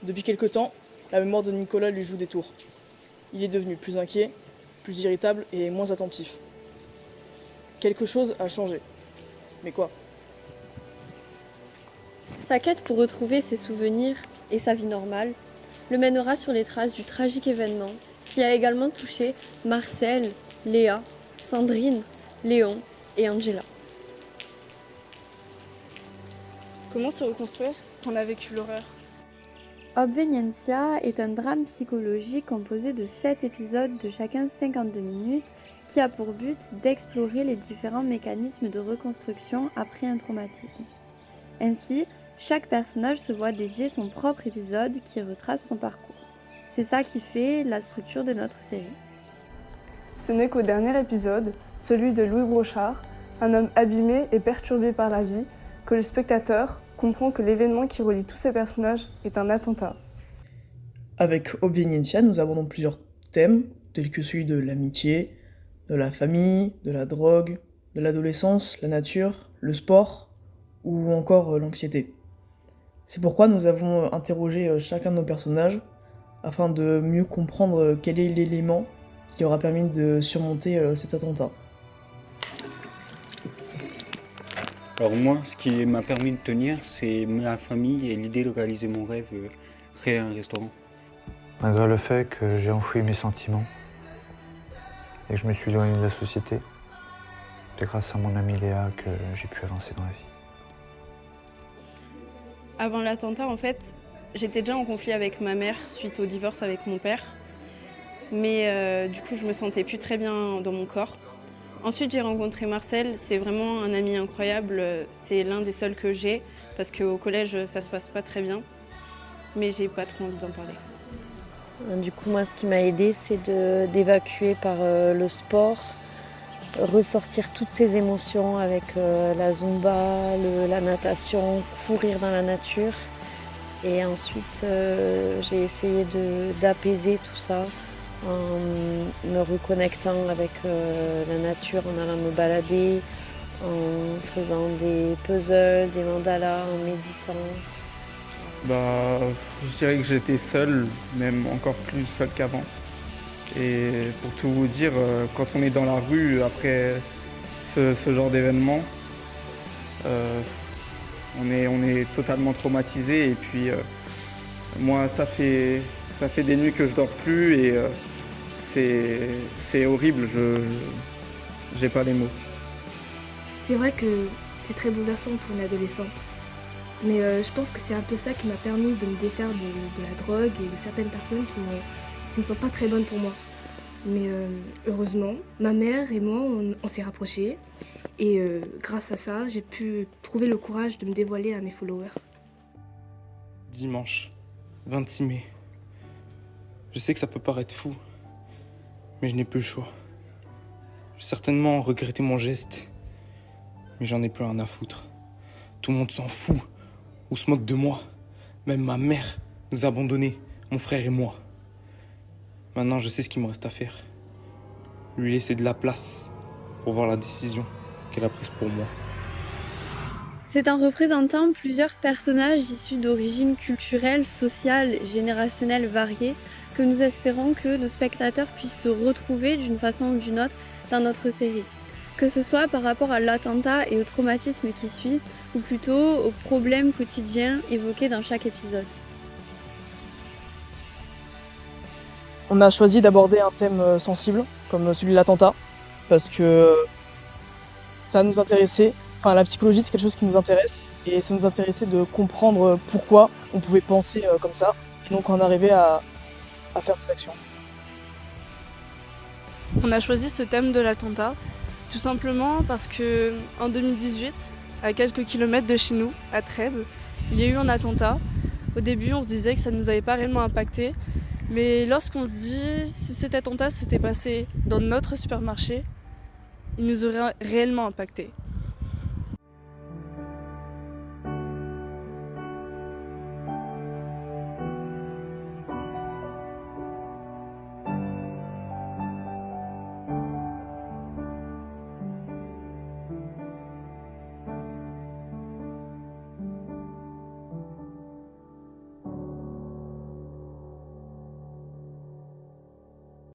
Depuis quelque temps, la mémoire de Nicolas lui joue des tours. Il est devenu plus inquiet, plus irritable et moins attentif. Quelque chose a changé. Mais quoi? Sa quête pour retrouver ses souvenirs et sa vie normale le mènera sur les traces du tragique événement qui a également touché Marcel, Léa, Sandrine, Léon et Angela. Comment se reconstruire quand on a vécu l'horreur? Obveniencia est un drame psychologique composé de 7 épisodes de chacun 52 minutes qui a pour but d'explorer les différents mécanismes de reconstruction après un traumatisme. Ainsi, chaque personnage se voit dédier son propre épisode qui retrace son parcours. C'est ça qui fait la structure de notre série. Ce n'est qu'au dernier épisode, celui de Louis Brochard, un homme abîmé et perturbé par la vie, que le spectateur comprend que l'événement qui relie tous ces personnages est un attentat. Avec Obveniencia, nous abordons plusieurs thèmes, tels que celui de l'amitié, de la famille, de la drogue, de l'adolescence, la nature, le sport ou encore l'anxiété. C'est pourquoi nous avons interrogé chacun de nos personnages afin de mieux comprendre quel est l'élément qui leur a permis de surmonter cet attentat. Alors moi, ce qui m'a permis de tenir, c'est ma famille et l'idée de réaliser mon rêve, créer un restaurant. Malgré le fait que j'ai enfoui mes sentiments et que je me suis éloigné de la société, c'est grâce à mon amie Léa que j'ai pu avancer dans la vie. Avant l'attentat, en fait, j'étais déjà en conflit avec ma mère suite au divorce avec mon père. Mais du coup, je me sentais plus très bien dans mon corps. Ensuite, j'ai rencontré Marcel. C'est vraiment un ami incroyable. C'est l'un des seuls que j'ai parce qu'au collège, ça se passe pas très bien. Mais j'ai pas trop envie d'en parler. Du coup, moi, ce qui m'a aidée, c'est d'évacuer par le sport, ressortir toutes ces émotions avec la zumba, la natation, courir dans la nature. Et ensuite, j'ai essayé d'apaiser tout ça en me reconnectant avec la nature, en allant me balader, en faisant des puzzles, des mandalas, en méditant. Je dirais que j'étais seul, même encore plus seul qu'avant. Et pour tout vous dire, quand on est dans la rue après ce genre d'événement, on est totalement traumatisé. Et puis moi, ça fait des nuits que je dors plus et c'est horrible. J'ai pas les mots. C'est vrai que c'est très bouleversant pour une adolescente. Mais je pense que c'est un peu ça qui m'a permis de me défaire de la drogue et de certaines personnes qui ne sont pas très bonnes pour moi. Mais heureusement, ma mère et moi, on s'est rapprochés. Et grâce à ça, j'ai pu trouver le courage de me dévoiler à mes followers. Dimanche, 26 mai. Je sais que ça peut paraître fou, mais je n'ai plus le choix. J'ai certainement regretté mon geste, mais j'en ai plus rien à foutre. Tout le monde s'en fout ou se moque de moi. Même ma mère nous a abandonnés, mon frère et moi. Maintenant, je sais ce qu'il me reste à faire. Lui laisser de la place pour voir la décision qu'elle a prise pour moi. C'est en représentant plusieurs personnages issus d'origines culturelles, sociales, générationnelles variées que nous espérons que nos spectateurs puissent se retrouver d'une façon ou d'une autre dans notre série. Que ce soit par rapport à l'attentat et au traumatisme qui suit, ou plutôt aux problèmes quotidiens évoqués dans chaque épisode. On a choisi d'aborder un thème sensible, comme celui de l'attentat, parce que ça nous intéressait. Enfin, la psychologie, c'est quelque chose qui nous intéresse, et ça nous intéressait de comprendre pourquoi on pouvait penser comme ça, et donc en arriver à faire cette action. On a choisi ce thème de l'attentat, tout simplement parce que en 2018, à quelques kilomètres de chez nous, à Trèbes, il y a eu un attentat. Au début, on se disait que ça ne nous avait pas réellement impacté, mais lorsqu'on se dit si cet attentat s'était passé dans notre supermarché, il nous aurait réellement impacté.